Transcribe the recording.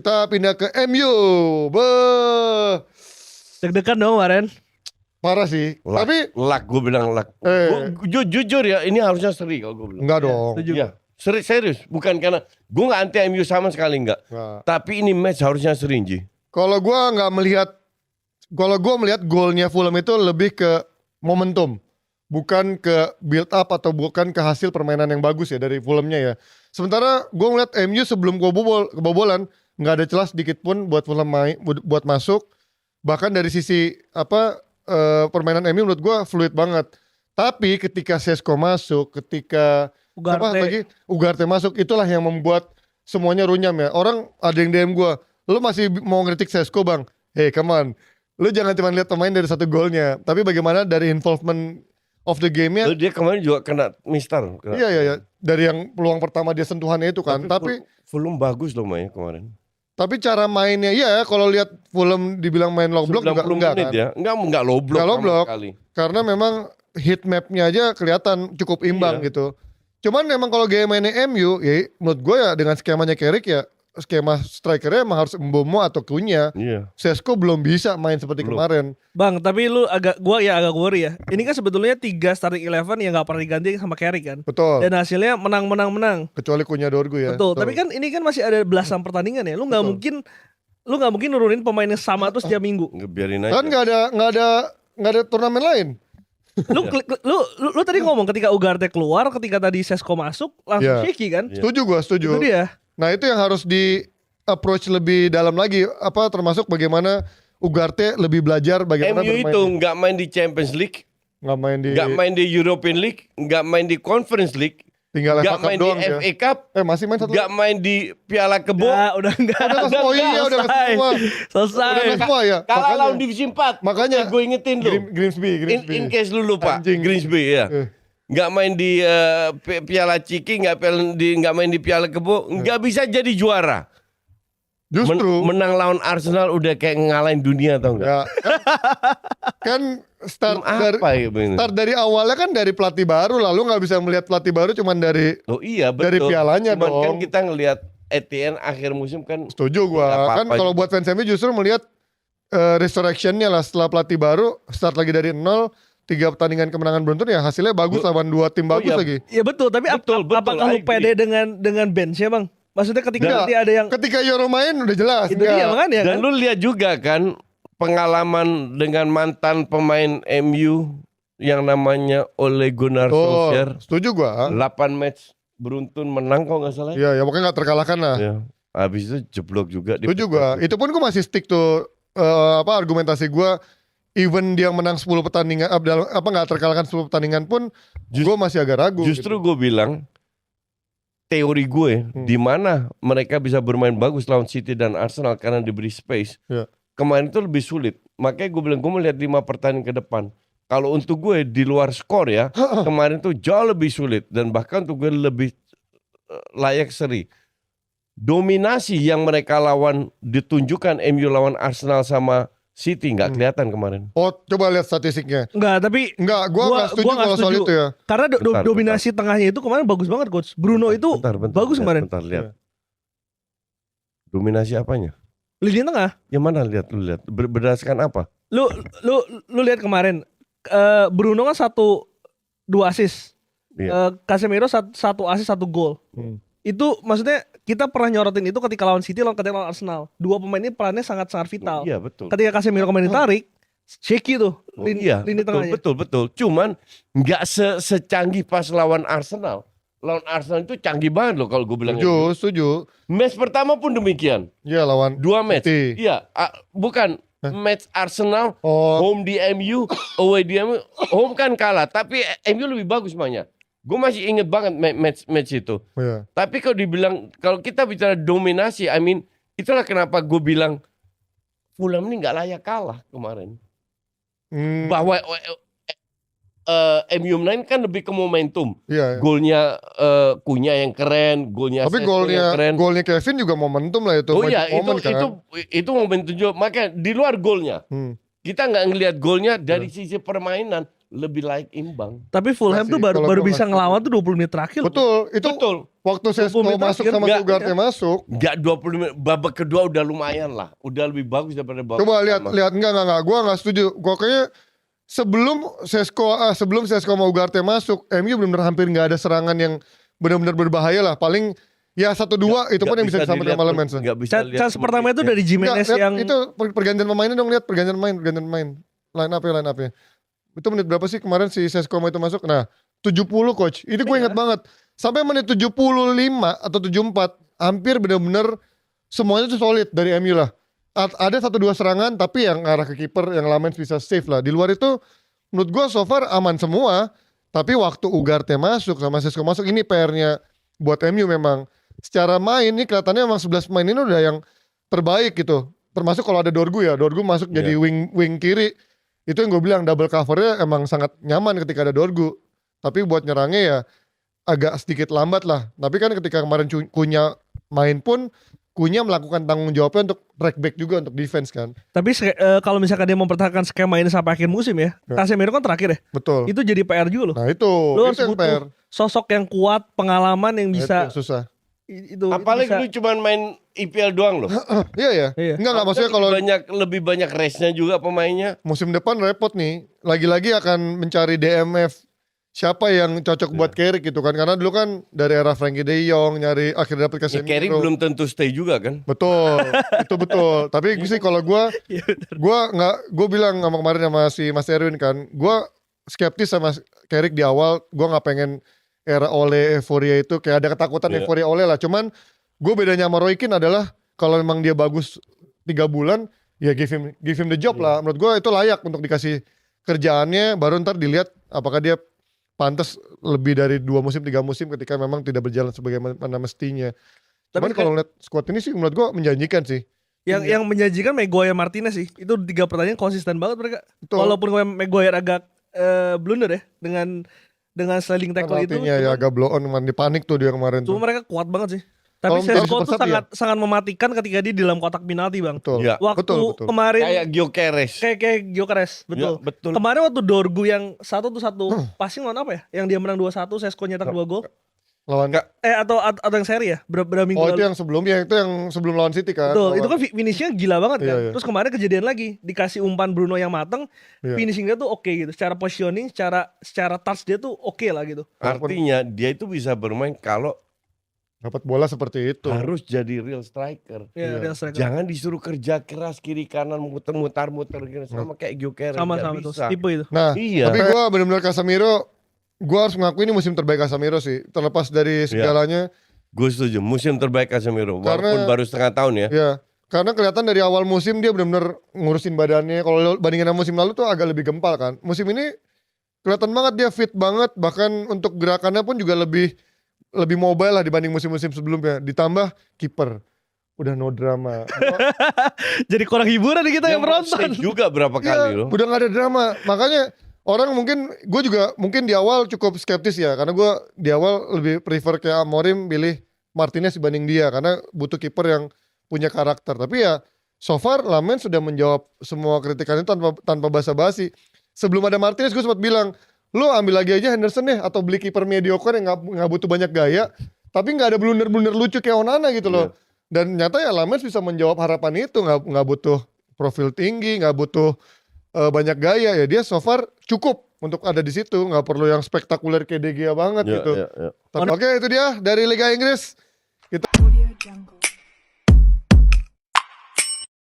kita pindah ke MU. Deg-degan dong kemarin. Parah sih. Tapi gue bilang luck. Jujur ya, ini harusnya seri kalau gue bilang. enggak dong. Setuju. Iya, serius. Bukan karena gue nggak anti MU sama sekali enggak. Tapi ini match harusnya seri, Ji. Kalau gua melihat golnya Fulham itu lebih ke momentum, bukan ke build up atau bukan ke hasil permainan yang bagus ya dari Fulhamnya ya. Sementara gua ngeliat MU sebelum kebobolan nggak ada celah sedikit pun buat Fulham buat masuk. Bahkan dari sisi permainan MU menurut gua fluid banget. Tapi ketika Sesko masuk, ketika Ugarte masuk, itulah yang membuat semuanya runyam ya. Orang ada yang DM gua, lu masih mau ngeritik Sesko bang? Hey come on, lu jangan cuma lihat pemain dari satu golnya, tapi bagaimana dari involvement of the game-nya. Dia kemarin juga kena mister. Iya. Dari yang peluang pertama dia sentuhannya itu kan. Tapi Fulham bagus loh mainnya kemarin. Tapi cara mainnya, iya kalau lihat Fulham dibilang main low block juga enggak kan. Ya. Enggak low block. Enggak low block. Sekali. Karena memang heat map-nya aja kelihatan cukup imbang gitu. Cuman memang kalau game mainnya MU, ya menurut gue ya dengan skemanya Carrick ya, skema strikernya emang harus Mbomo atau Cunha. Iya. Sesko belum bisa main seperti kemarin. Bang, tapi lu agak worry ya. Ini kan sebetulnya 3 starting 11 yang gak pernah diganti sama Carrick kan. Betul. Dan hasilnya menang. Kecuali Cunha Dorgu ya. Betul. Tapi kan ini kan masih ada belasan pertandingan ya. Lu nggak mungkin nurunin pemain yang sama tuh setiap minggu. Biarin aja. Kan nggak ada turnamen lain. Lu tadi ngomong ketika Ugarte keluar, ketika tadi Sesko masuk langsung shaky kan? Setuju. Itu dia. Nah itu yang harus di approach lebih dalam lagi, termasuk bagaimana Ugarte lebih belajar bagaimana MU bermain. itu nggak main di Champions League, nggak main di European League, nggak main di Conference League, tinggal nggak main di FA Cup, masih main satu. nggak main di Piala Kebo. Udah enggak. Udah semua. Selesai. Udah semua ya. Kalah lawan divisi 4. Makanya gue ingetin lu. Grimsby. In case lu lupa. Grimsby ya. Nggak main di Piala Ciki, nggak main di Piala Kebo, nggak bisa jadi juara. Justru menang lawan Arsenal udah kayak ngalahin dunia tau nggak? Ya, kan start dari awalnya kan dari pelatih baru, lalu nggak bisa melihat pelatih baru cuman dari betul. dari pialanya cuman dong. Kan kita ngelihat Etienne akhir musim kan. Setuju gua. Kan kalau buat fans MU justru melihat resurrectionnya lah setelah pelatih baru start lagi dari 0. 3 pertandingan kemenangan beruntun ya hasilnya bagus lawan 2 tim bagus lagi. Iya betul, tapi apakah lu pede dengan bench-nya bang? Maksudnya ketika nanti ada yang ketika Euro main udah jelas. Itu dia makanya dan kan? lu lihat juga kan pengalaman dengan mantan pemain MU yang namanya Ole Gunnar Solskjaer. Setuju gua. 8 match beruntun menang kok nggak salah. Iya, pokoknya nggak terkalahkan lah. Ya. Habis itu jeblok juga. Setuju gua. Itu pun gua masih stick tuh argumentasi gua. Even dia menang 10 pertandingan, nggak terkalahkan 10 pertandingan pun, gue masih agak ragu. Justru gue bilang, teori gue, di mana mereka bisa bermain bagus lawan City dan Arsenal karena diberi space. Kemarin itu lebih sulit. Makanya gue bilang, gue melihat 5 pertandingan ke depan. Kalau untuk gue di luar skor ya, kemarin itu jauh lebih sulit. Dan bahkan untuk gue lebih layak seri. Dominasi yang mereka lawan, ditunjukkan MU lawan Arsenal sama City nggak kelihatan kemarin. Oh, coba lihat statistiknya. Gue nggak setuju kalau soal itu ya. Karena dominasi tengahnya itu kemarin bagus banget coach. Bruno itu bagus kemarin. Bentar lihat. Dominasi apanya? Lini tengah. Yang mana lihat lu lihat? Berdasarkan apa? Lu lihat kemarin Bruno kan 2 assist. Casemiro 1 assist 1 gol. Itu maksudnya kita pernah nyorotin itu ketika lawan City ketika lawan Arsenal. 2 pemain ini perannya sangat vital. Iya betul. Ketika Casemiro kemarin ditarik, shaky tuh lini tengahnya. Betul. Cuman nggak secanggih pas lawan Arsenal. Lawan Arsenal itu canggih banget loh kalau gue bilang. Setuju. Match pertama pun demikian. Iya lawan 2 match. City. Iya, bukan match Arsenal home di MU, away di MU. Home kan kalah, tapi MU lebih bagus mainnya. Gue masih inget banget match itu. Tapi kalau kita bicara dominasi, itulah kenapa gue bilang Fulham ini nggak layak kalah kemarin. Bahwa MU main kan lebih ke momentum. Golnya Cunha yang keren, golnya tapi golnya Kevin juga momentum lah itu. Itu momentum juga. Makanya di luar golnya, kita nggak ngelihat golnya dari sisi permainan. lebih layak imbang. Tapi Fulham Masih, tuh baru kalau baru gua bisa nggak ngelawan tuh 20 menit terakhir. Betul, itu Betul. waktu Sesko 20 menit masuk terakhir. sama Nggak, Ugarte masuk. Enggak 20 menit, babak kedua udah lumayan lah. Udah lebih bagus daripada babak Coba lihat pertama. enggak, gua enggak setuju. Gua kayaknya sebelum Sesko sama Ugarte masuk, MU benar-benar hampir nggak ada serangan yang benar-benar berbahaya lah. Paling ya 1-2 itu pun yang bisa disampaikan sama Lemens. Enggak bisa lihat Chance pertama itu dari Jimenez Lihat, yang itu pergantian pemainnya dong, lihat pergantian pemain. Line up-nya. Itu menit berapa sih kemarin si Sesko itu masuk? Nah, 70 coach. Ini gue ingat banget. Sampai menit 75 atau 74 hampir benar-benar semuanya tuh solid dari MU lah. Ada 1-2 serangan tapi yang arah ke kiper yang Lamens bisa save lah. Di luar itu menurut gue so far aman semua. Tapi waktu Ugarte masuk sama Sesko masuk, ini PR-nya buat MU memang. Secara main ini kelihatannya emang 11 pemain ini udah yang terbaik gitu. Termasuk kalau ada Dorgu ya. Dorgu masuk jadi wing kiri. Itu yang gue bilang double covernya emang sangat nyaman ketika ada Dorgu. Tapi buat nyerangnya ya agak sedikit lambat lah. Tapi kan ketika kemarin Cunha main pun Cunha melakukan tanggung jawabnya untuk track back juga untuk defense kan. tapi kalau misalkan dia mempertahankan skema ini sampai akhir musim ya, Casemiro kan terakhir ya. Betul. Itu jadi PR juga loh. Nah itu Lu harus yang PR. butuh sosok yang kuat, pengalaman yang Nah, bisa itu susah. itu Apalagi bisa. lu cuma main IPL doang loh. Iya. Iya. Enggak maksudnya kalau lebih banyak race-nya juga pemainnya. musim depan repot nih. Lagi-lagi akan mencari DMF. Siapa yang cocok buat Carrick gitu kan. Karena dulu kan dari era Frankie De Jong nyari akhirnya dapet Ya, Casemiro. Carrick belum tentu stay juga kan. Betul. Itu betul. Tapi sih kalau gue Iya, gue bilang sama kemarin sama si Mas Erwin kan. Gue skeptis sama Carrick di awal. Gue gak pengen era Ole euforia itu. Kayak ada ketakutan euforia Ole lah. Cuman gue bedanya sama Roy Keane adalah kalau memang dia bagus 3 bulan. Ya give him the job lah. Menurut gue itu layak untuk dikasih kerjaannya. Baru ntar dilihat apakah dia pantas lebih dari 2 musim 3 musim ketika memang tidak berjalan sebagaimana mestinya. Cuman Tapi kalau lihat squad ini sih menurut gua menjanjikan sih. yang menjanjikan Maguire Martinez sih. Itu 3 pertandingan konsisten banget mereka. Betul. Walaupun Maguire agak blunder ya dengan sliding tackle itu. Penaltinya ya agak blow on, dipanik tuh dia kemarin tuh. Cuma mereka kuat banget sih. Tapi Kalau Sesko dari tuh Super Sub, sangat mematikan ketika dia di dalam kotak penalti, Bang. Betul. Ya. Waktu betul. kemarin Kayak Gyökeres. kayak Gyökeres, betul. Ya, betul. Kemarin waktu Dorgu yang 1-1 passing lawan apa ya? Yang dia menang 2-1, Sesko nyetak 2 gol. Lawan Atau yang seri ya? Berapa minggu itu lalu? yang sebelumnya, itu yang sebelum lawan City kan. Betul, Lawan- itu kan finishnya gila banget kan. Iya, iya. Terus kemarin kejadian lagi, dikasih umpan Bruno yang mateng, Iya. finishingnya tuh oke gitu. Secara positioning, secara touch dia tuh oke lah gitu. Artinya dia itu bisa bermain kalau dapat bola seperti itu. harus jadi real striker. Iya, real striker. Jangan disuruh kerja keras kiri kanan muter gitu. Sama kayak Gyökeres. Sama nggak tuh, bisa. tipe itu. Nah, Iya. tapi gua benar-benar Casemiro, gua harus mengakui ini musim terbaik Casemiro sih. Terlepas dari segalanya. Gue setuju, musim terbaik Casemiro. Walaupun Karena- baru setengah tahun ya. Ya, karena kelihatan dari awal musim dia benar-benar ngurusin badannya. Kalau bandingin sama musim lalu tuh agak lebih gempal kan. Musim ini kelihatan banget dia fit banget. Bahkan untuk gerakannya pun juga lebih mobile lah dibanding musim-musim sebelumnya. Ditambah kiper, udah no drama. Jadi kurang hiburan nih kita yang menonton. save juga berapa kali loh. Udah gak ada drama. Makanya orang mungkin, gue juga mungkin di awal cukup skeptis ya. Karena gue di awal lebih prefer kayak Amorim pilih Martinez dibanding dia. Karena butuh kiper yang punya karakter. Tapi ya so far Lamens sudah menjawab semua kritikan itu tanpa basa-basi. Sebelum ada Martinez gue sempat bilang, lu ambil lagi aja Henderson deh. Atau beli kiper mediocre yang gak butuh banyak gaya. Tapi gak ada blunder-blunder lucu kayak Onana gitu loh. Dan nyata ya Lamens bisa menjawab harapan itu. Gak butuh profil tinggi, gak butuh banyak gaya ya, dia so far cukup untuk ada di situ, nggak perlu yang spektakuler kayak De Gea banget Ya, gitu. ya, ya. Tapi oke, itu dia dari Liga Inggris. Kita